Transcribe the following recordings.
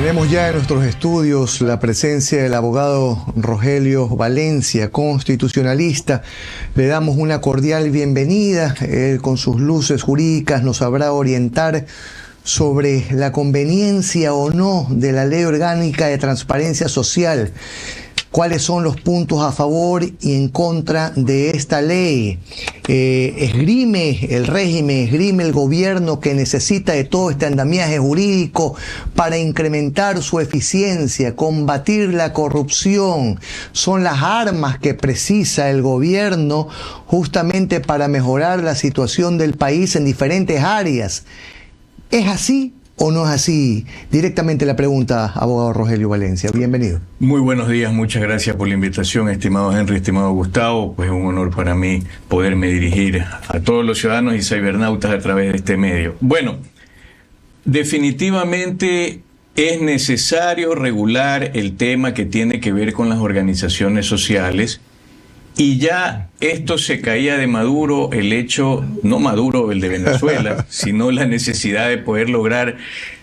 Tenemos ya en nuestros estudios la presencia del abogado Rogelio Valencia, constitucionalista. Le damos una cordial bienvenida. Él, con sus luces jurídicas, nos sabrá orientar sobre la conveniencia o no de la Ley Orgánica de Transparencia Social. ¿Cuáles son los puntos a favor y en contra de esta ley? ¿Esgrime el régimen, esgrime el gobierno que necesita de todo este andamiaje jurídico para incrementar su eficiencia, combatir la corrupción? ¿Son las armas que precisa el gobierno justamente para mejorar la situación del país en diferentes áreas? ¿Es así o no es así? Directamente la pregunta, abogado Rogelio Valencia. Bienvenido. Muy buenos días, muchas gracias por la invitación, estimado Henry, estimado Gustavo. Pues es un honor para mí poderme dirigir a todos los ciudadanos y cibernautas a través de este medio. Bueno, definitivamente es necesario regular el tema que tiene que ver con las organizaciones sociales. Y ya esto se caía de Maduro, el hecho, no Maduro el de Venezuela, sino la necesidad de poder lograr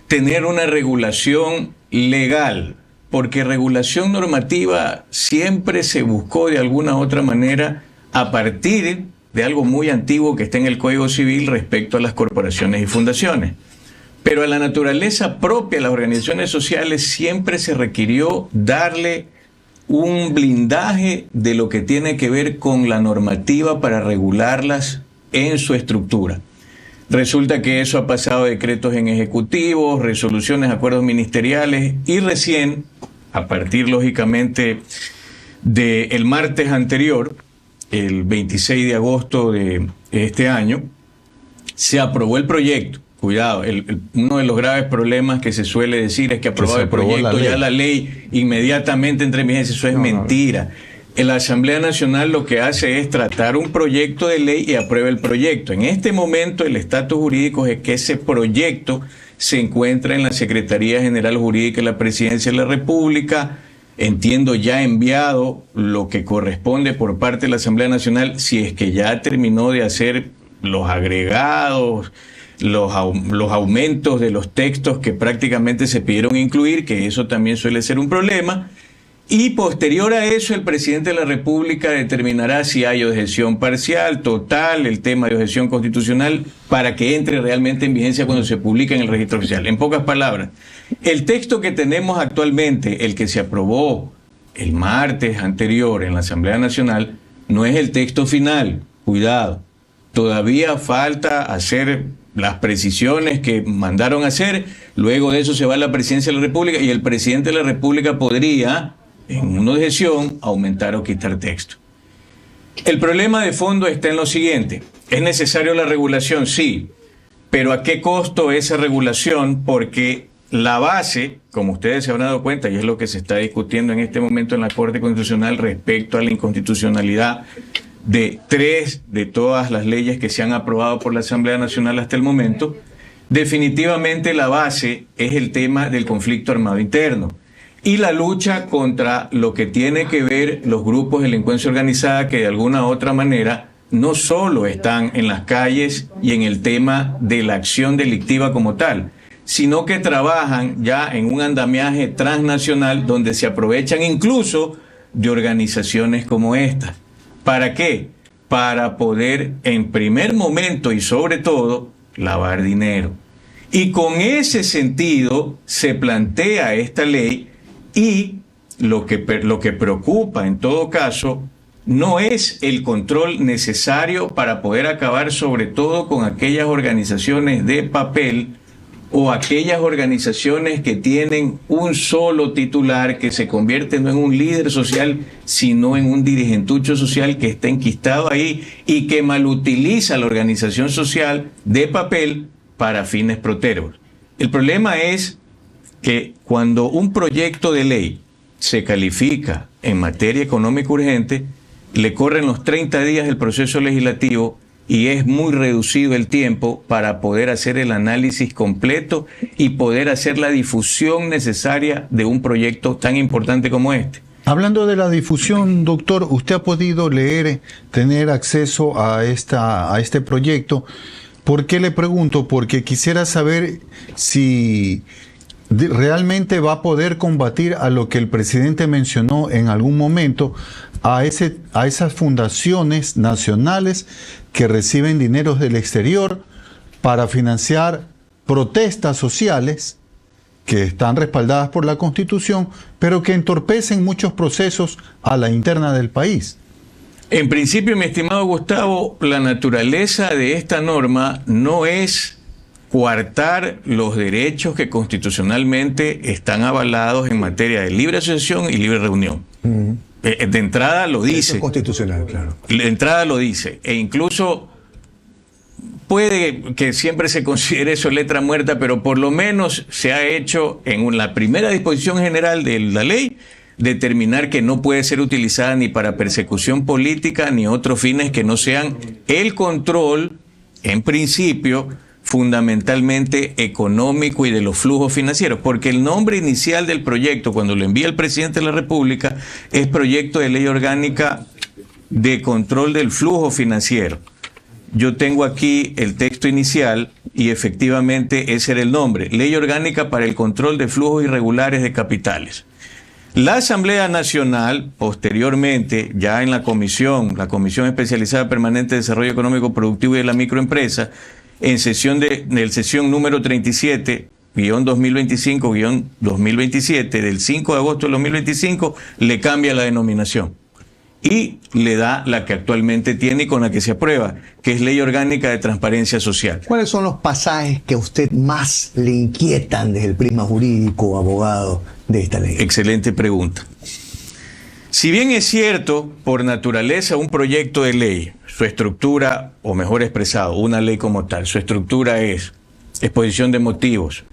tener una regulación legal, porque regulación normativa siempre se buscó de alguna u otra manera a partir de algo muy antiguo que está en el Código Civil respecto a las corporaciones y fundaciones. Pero a la naturaleza propia de las organizaciones sociales siempre se requirió darle un blindaje de lo que tiene que ver con la normativa para regularlas en su estructura. Resulta que eso ha pasado de decretos en ejecutivos, resoluciones, acuerdos ministeriales y recién, a partir lógicamente del martes anterior, el 26 de agosto de este año, se aprobó el proyecto. Cuidado, uno de los graves problemas que se suele decir es que aprobado el proyecto, ya la ley inmediatamente entra en vigencia. Eso es mentira. La Asamblea Nacional lo que hace es tratar un proyecto de ley y aprueba el proyecto. En este momento el estatus jurídico es que ese proyecto se encuentra en la Secretaría General Jurídica de la Presidencia de la República. Entiendo ya enviado lo que corresponde por parte de la Asamblea Nacional, si es que ya terminó de hacer los agregados, los aumentos de los textos que prácticamente se pidieron incluir, que eso también suele ser un problema, y posterior a eso el presidente de la República determinará si hay objeción parcial, total, el tema de objeción constitucional, para que entre realmente en vigencia cuando se publique en el registro oficial. En pocas palabras, el texto que tenemos actualmente, el que se aprobó el martes anterior en la Asamblea Nacional, no es el texto final. Cuidado, todavía falta hacer las precisiones que mandaron a hacer. Luego de eso se va a la Presidencia de la República y el presidente de la República podría, en una objeción, aumentar o quitar texto. El problema de fondo está en lo siguiente: ¿es necesario la regulación? Sí, pero ¿a qué costo esa regulación? Porque la base, como ustedes se habrán dado cuenta, y es lo que se está discutiendo en este momento en la Corte Constitucional respecto a la inconstitucionalidad de 3 de todas las leyes que se han aprobado por la Asamblea Nacional hasta el momento, definitivamente la base es el tema del conflicto armado interno y la lucha contra lo que tiene que ver los grupos de delincuencia organizada que de alguna u otra manera no solo están en las calles y en el tema de la acción delictiva como tal, sino que trabajan ya en un andamiaje transnacional donde se aprovechan incluso de organizaciones como estas. ¿Para qué? Para poder, en primer momento y sobre todo, lavar dinero. Y con ese sentido se plantea esta ley, y lo que preocupa en todo caso no es el control necesario para poder acabar sobre todo con aquellas organizaciones de papel o aquellas organizaciones que tienen un solo titular, que se convierte no en un líder social, sino en un dirigentucho social que está enquistado ahí y que malutiliza la organización social de papel para fines protervos. El problema es que cuando un proyecto de ley se califica en materia económica urgente, le corren los 30 días del proceso legislativo y es muy reducido el tiempo para poder hacer el análisis completo y poder hacer la difusión necesaria de un proyecto tan importante como este. Hablando de la difusión, doctor, ¿usted ha podido leer, tener acceso a este proyecto? ¿Por qué le pregunto? Porque quisiera saber si realmente va a poder combatir a lo que el presidente mencionó en algún momento, a esas fundaciones nacionales que reciben dineros del exterior para financiar protestas sociales que están respaldadas por la Constitución, pero que entorpecen muchos procesos a la interna del país? En principio, mi estimado Gustavo, la naturaleza de esta norma no es coartar los derechos que constitucionalmente están avalados en materia de libre asociación y libre reunión. De entrada lo dice. Eso es constitucional, claro. De entrada lo dice. E incluso puede que siempre se considere eso letra muerta, pero por lo menos se ha hecho en la primera disposición general de la ley determinar que no puede ser utilizada ni para persecución política ni otros fines que no sean el control, en principio, fundamentalmente económico y de los flujos financieros, porque el nombre inicial del proyecto, cuando lo envía el presidente de la República, es Proyecto de Ley Orgánica de Control del Flujo Financiero. Yo tengo aquí el texto inicial y efectivamente ese era el nombre, Ley Orgánica para el Control de Flujos Irregulares de Capitales. La Asamblea Nacional, posteriormente, ya en la Comisión Especializada Permanente de Desarrollo Económico Productivo y de la Microempresa, en sesión número 37-2025-2027, del 5 de agosto de 2025, le cambia la denominación y le da la que actualmente tiene y con la que se aprueba, que es Ley Orgánica de Transparencia Social. ¿Cuáles son los pasajes que a usted más le inquietan desde el prisma jurídico, abogado, de esta ley? Excelente pregunta. Si bien es cierto, por naturaleza, un proyecto de ley, su estructura, o mejor expresado, una ley como tal, su estructura es exposición de motivos,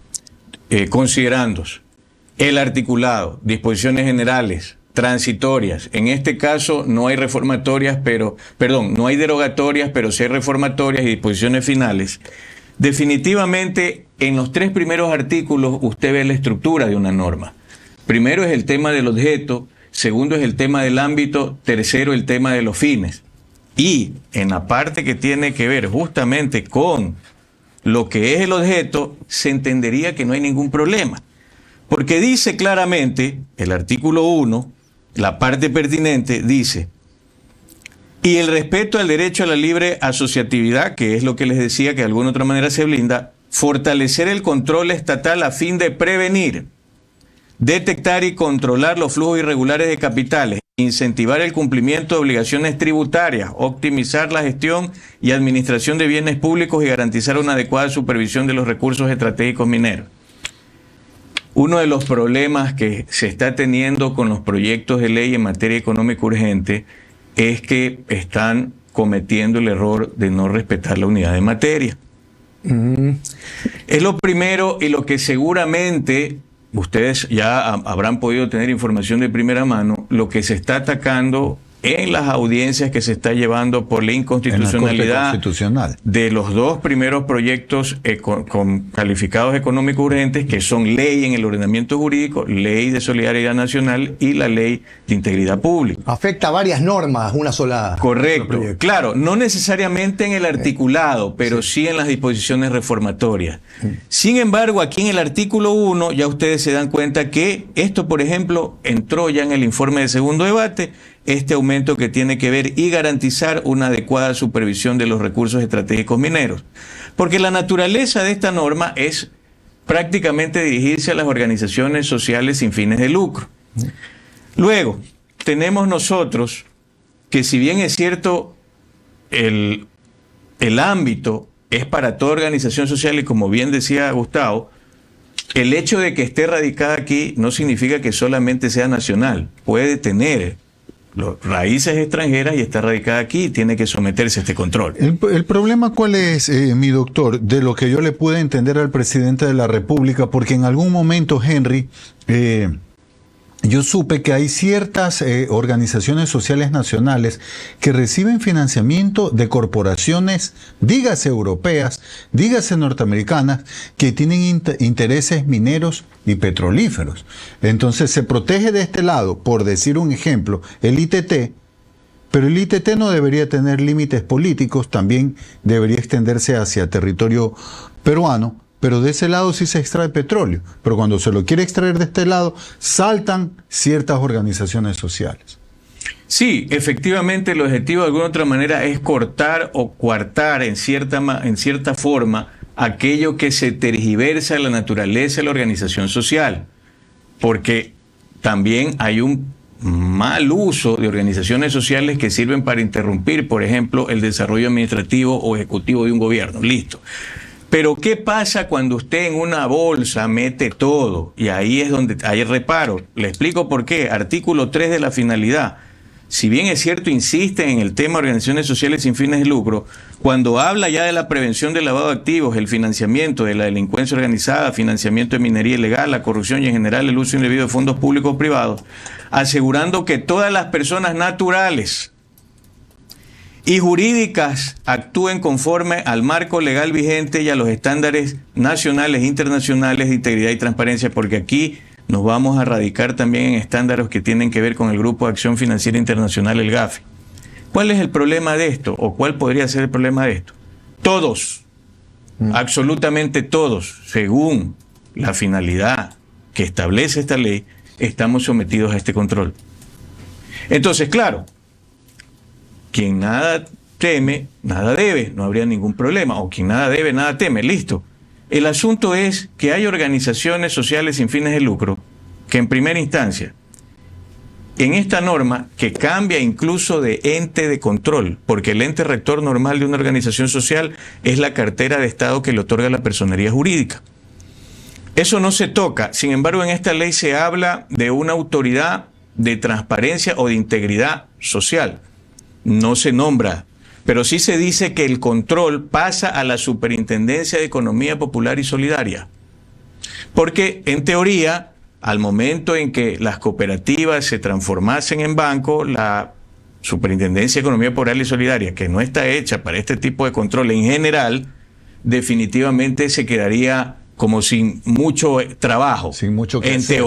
considerandos, el articulado, disposiciones generales, transitorias. En este caso no hay reformatorias, no hay derogatorias, pero sí hay reformatorias y disposiciones finales. Definitivamente, en los 3 primeros artículos usted ve la estructura de una norma. Primero es el tema del objeto, segundo es el tema del ámbito, tercero el tema de los fines. Y en la parte que tiene que ver justamente con lo que es el objeto, se entendería que no hay ningún problema. Porque dice claramente, el artículo 1, la parte pertinente, dice: y el respeto al derecho a la libre asociatividad, que es lo que les decía que de alguna otra manera se blinda, fortalecer el control estatal a fin de prevenir, detectar y controlar los flujos irregulares de capitales, incentivar el cumplimiento de obligaciones tributarias, optimizar la gestión y administración de bienes públicos y garantizar una adecuada supervisión de los recursos estratégicos mineros. Uno de los problemas que se está teniendo con los proyectos de ley en materia económica urgente es que están cometiendo el error de no respetar la unidad de materia. Es lo primero y lo que seguramente ustedes ya habrán podido tener información de primera mano, lo que se está atacando en las audiencias que se está llevando por la inconstitucionalidad de los 2 primeros proyectos con calificados económicos urgentes, que son ley en el ordenamiento jurídico, ley de solidaridad nacional y la ley de integridad pública. Afecta a varias normas, una sola. Correcto, claro, no necesariamente en el articulado, pero sí en las disposiciones reformatorias. Sin embargo, aquí en el artículo 1 ya ustedes se dan cuenta que esto, por ejemplo, entró ya en el informe de segundo debate, este aumento que tiene que ver y garantizar una adecuada supervisión de los recursos estratégicos mineros. Porque la naturaleza de esta norma es prácticamente dirigirse a las organizaciones sociales sin fines de lucro. Luego, tenemos nosotros que, si bien es cierto, el ámbito es para toda organización social y, como bien decía Gustavo, el hecho de que esté radicada aquí no significa que solamente sea nacional, puede tener raíces extranjeras y está radicada aquí y tiene que someterse a este control. El problema, ¿cuál es, mi doctor? De lo que yo le pude entender al presidente de la República, porque en algún momento, Henry, yo supe que hay ciertas organizaciones sociales nacionales que reciben financiamiento de corporaciones, dígase europeas, dígase norteamericanas, que tienen intereses mineros y petrolíferos. Entonces se protege de este lado, por decir un ejemplo, el ITT, pero el ITT no debería tener límites políticos, también debería extenderse hacia territorio peruano, pero de ese lado sí se extrae petróleo. Pero cuando se lo quiere extraer de este lado, saltan ciertas organizaciones sociales. Sí, efectivamente el objetivo de alguna otra manera es cortar o coartar en cierta forma aquello que se tergiversa la naturaleza de la organización social. Porque también hay un mal uso de organizaciones sociales que sirven para interrumpir, por ejemplo, el desarrollo administrativo o ejecutivo de un gobierno. Listo. Pero ¿qué pasa cuando usted en una bolsa mete todo? Y ahí es donde hay reparo. Le explico por qué. Artículo 3 de la finalidad. Si bien es cierto, insisten en el tema de organizaciones sociales sin fines de lucro, cuando habla ya de la prevención del lavado de activos, el financiamiento de la delincuencia organizada, financiamiento de minería ilegal, la corrupción y en general el uso indebido de fondos públicos o privados, asegurando que todas las personas naturales y jurídicas actúen conforme al marco legal vigente y a los estándares nacionales e internacionales de integridad y transparencia, porque aquí nos vamos a radicar también en estándares que tienen que ver con el Grupo de Acción Financiera Internacional, el GAFI. ¿Cuál es el problema de esto? ¿O cuál podría ser el problema de esto? Todos, absolutamente todos, según la finalidad que establece esta ley, estamos sometidos a este control. Entonces, claro, quien nada teme, nada debe, no habría ningún problema. O quien nada debe, nada teme, listo. El asunto es que hay organizaciones sociales sin fines de lucro que en primera instancia, en esta norma que cambia incluso de ente de control, porque el ente rector normal de una organización social es la cartera de Estado que le otorga la personería jurídica. Eso no se toca. Sin embargo, en esta ley se habla de una autoridad de transparencia o de integridad social. No se nombra, pero sí se dice que el control pasa a la Superintendencia de Economía Popular y Solidaria. Porque, en teoría, al momento en que las cooperativas se transformasen en banco, la Superintendencia de Economía Popular y Solidaria, que no está hecha para este tipo de control en general, definitivamente se quedaría como sin mucho trabajo. Sin mucho que hacer.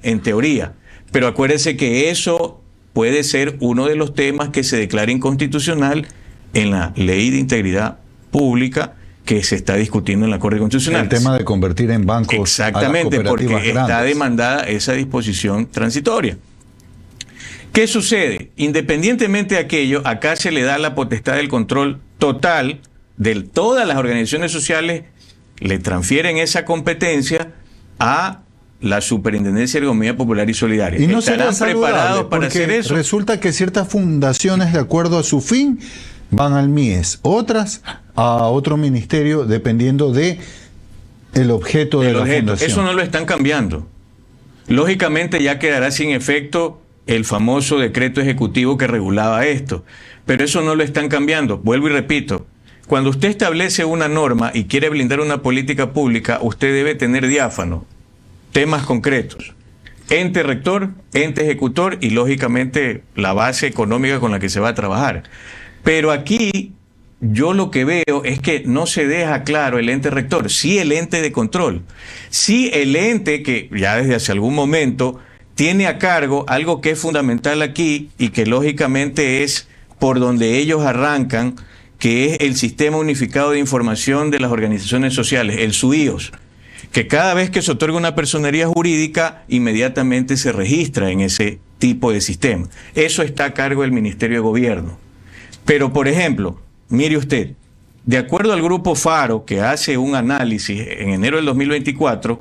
En teoría. Pero acuérdese que eso puede ser uno de los temas que se declara inconstitucional en la Ley de Integridad Pública que se está discutiendo en la Corte Constitucional. El tema de convertir en bancos. Exactamente, a las porque cooperativas está grandes. demandada esa disposición transitoria. ¿Qué sucede? Independientemente de aquello, acá se le da la potestad del control total de todas las organizaciones sociales, le transfieren esa competencia a la Superintendencia de Economía Popular y Solidaria. Y no ¿Estarán será preparados saludable, para hacer eso? Resulta que ciertas fundaciones, de acuerdo a su fin, van al MIES, otras a otro ministerio, dependiendo de el objeto de la fundación. Eso no lo están cambiando. Lógicamente ya quedará sin efecto el famoso decreto ejecutivo que regulaba esto, pero eso no lo están cambiando. Vuelvo y repito, cuando usted establece una norma y quiere blindar una política pública, usted debe tener diáfano temas concretos: ente rector, ente ejecutor y lógicamente la base económica con la que se va a trabajar. Pero aquí yo lo que veo es que no se deja claro el ente rector, sí el ente de control, sí el ente que ya desde hace algún momento tiene a cargo algo que es fundamental aquí y que lógicamente es por donde ellos arrancan, que es el Sistema Unificado de Información de las Organizaciones Sociales, el SUIOS, que cada vez que se otorga una personería jurídica, inmediatamente se registra en ese tipo de sistema. Eso está a cargo del Ministerio de Gobierno. Pero, por ejemplo, mire usted, de acuerdo al Grupo Faro, que hace un análisis en enero del 2024,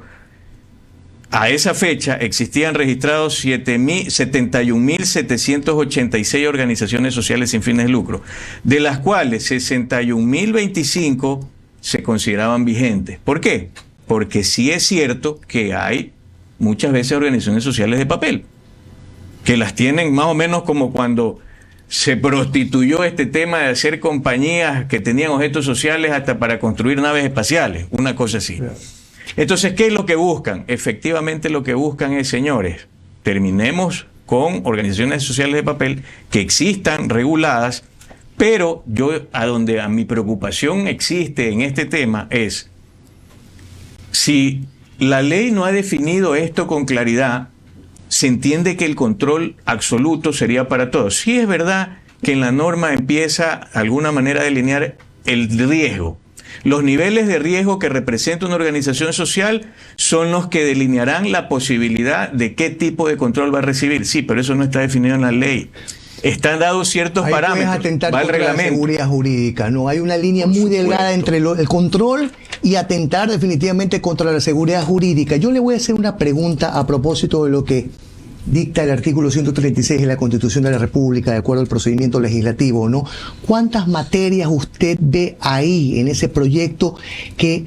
a esa fecha existían registrados 71.786 organizaciones sociales sin fines de lucro, de las cuales 61.025 se consideraban vigentes. ¿Por qué? Porque sí es cierto que hay muchas veces organizaciones sociales de papel, que las tienen más o menos como cuando se prostituyó este tema de hacer compañías que tenían objetos sociales hasta para construir naves espaciales, una cosa así. Entonces, ¿qué es lo que buscan? Efectivamente lo que buscan es, señores, terminemos con organizaciones sociales de papel que existan reguladas, pero yo a mi preocupación existe en este tema es, si la ley no ha definido esto con claridad, se entiende que el control absoluto sería para todos. Sí es verdad que en la norma empieza de alguna manera a delinear el riesgo, Los niveles de riesgo que representa una organización social son los que delinearán la posibilidad de qué tipo de control va a recibir. Sí, pero eso no está definido en la ley. Están dados ciertos parámetros. Atentar va el contra reglamento. La seguridad jurídica, ¿no? Hay una línea muy delgada entre el control y atentar definitivamente contra la seguridad jurídica. Yo le voy a hacer una pregunta a propósito de lo que dicta el artículo 136 de la Constitución de la República, de acuerdo al procedimiento legislativo, ¿no? ¿Cuántas materias usted ve ahí en ese proyecto que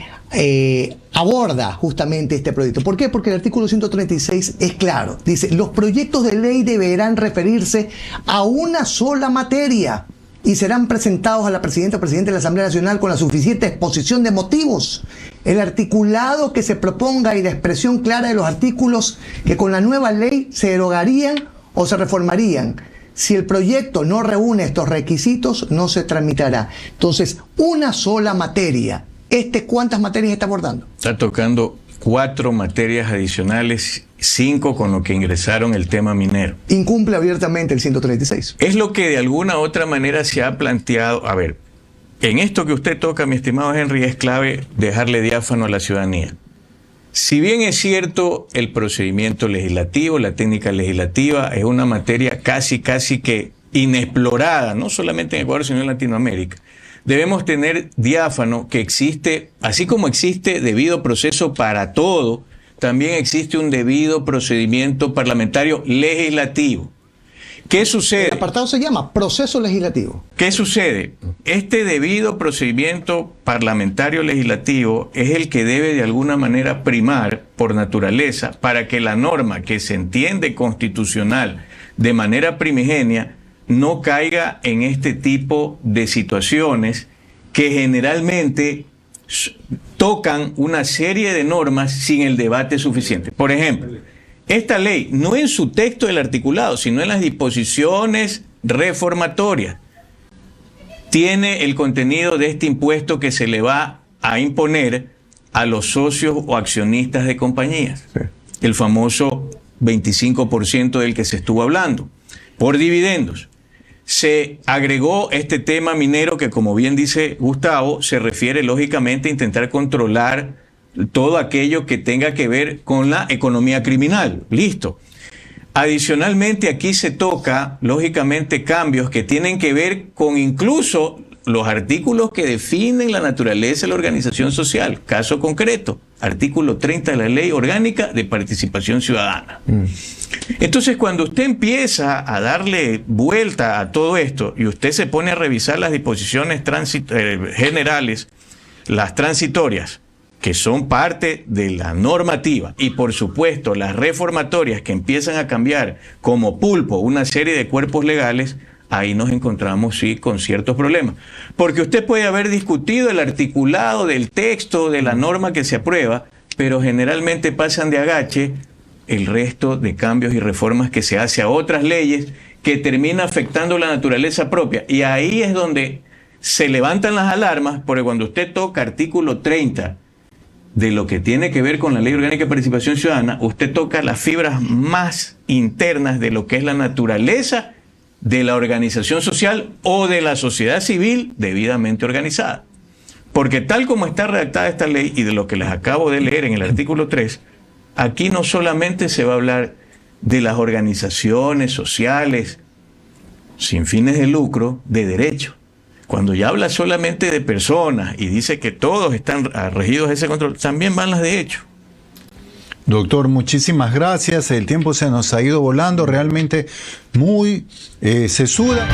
aborda justamente este proyecto? ¿Por qué? Porque el artículo 136 es claro. Dice, los proyectos de ley deberán referirse a una sola materia y serán presentados a la presidenta o presidente de la Asamblea Nacional con la suficiente exposición de motivos. El articulado que se proponga y la expresión clara de los artículos que con la nueva ley se derogarían o se reformarían. Si el proyecto no reúne estos requisitos, no se tramitará. Entonces, una sola materia. ¿Cuántas materias está abordando? Está tocando 4 materias adicionales, 5 con lo que ingresaron el tema minero. Incumple abiertamente el 136. Es lo que de alguna u otra manera se ha planteado. A ver, en esto que usted toca, mi estimado Henry, es clave dejarle diáfano a la ciudadanía. Si bien es cierto, el procedimiento legislativo, la técnica legislativa, es una materia casi que inexplorada, no solamente en Ecuador, sino en Latinoamérica. Debemos tener diáfano que existe, así como existe debido proceso para todo, también existe un debido procedimiento parlamentario legislativo. ¿Qué sucede? El apartado se llama proceso legislativo. ¿Qué sucede? Este debido procedimiento parlamentario legislativo es el que debe de alguna manera primar por naturaleza para que la norma que se entiende constitucional de manera primigenia no caiga en este tipo de situaciones que generalmente tocan una serie de normas sin el debate suficiente. Por ejemplo, esta ley, no en su texto del articulado, sino en las disposiciones reformatorias, tiene el contenido de este impuesto que se le va a imponer a los socios o accionistas de compañías. Sí. El famoso 25% del que se estuvo hablando, por dividendos. Se agregó este tema minero que, como bien dice Gustavo, se refiere lógicamente a intentar controlar todo aquello que tenga que ver con la economía criminal. Listo. Adicionalmente, aquí se toca, lógicamente, cambios que tienen que ver con incluso los artículos que definen la naturaleza de la organización social. Caso concreto, artículo 30 de la Ley Orgánica de Participación Ciudadana. Entonces, cuando usted empieza a darle vuelta a todo esto y usted se pone a revisar las disposiciones generales, las transitorias, que son parte de la normativa, y por supuesto las reformatorias que empiezan a cambiar como pulpo una serie de cuerpos legales, ahí nos encontramos sí con ciertos problemas. Porque usted puede haber discutido el articulado del texto de la norma que se aprueba, pero generalmente pasan de agache el resto de cambios y reformas que se hace a otras leyes que termina afectando la naturaleza propia. Y ahí es donde se levantan las alarmas, porque cuando usted toca artículo 30 de lo que tiene que ver con la Ley Orgánica de Participación Ciudadana, usted toca las fibras más internas de lo que es la naturaleza de la organización social o de la sociedad civil debidamente organizada. Porque tal como está redactada esta ley y de lo que les acabo de leer en el artículo 3, aquí no solamente se va a hablar de las organizaciones sociales sin fines de lucro de derecho. Cuando ya habla solamente de personas y dice que todos están regidos de ese control, también van las de hecho. Doctor, muchísimas gracias. El tiempo se nos ha ido volando, realmente muy sesuda.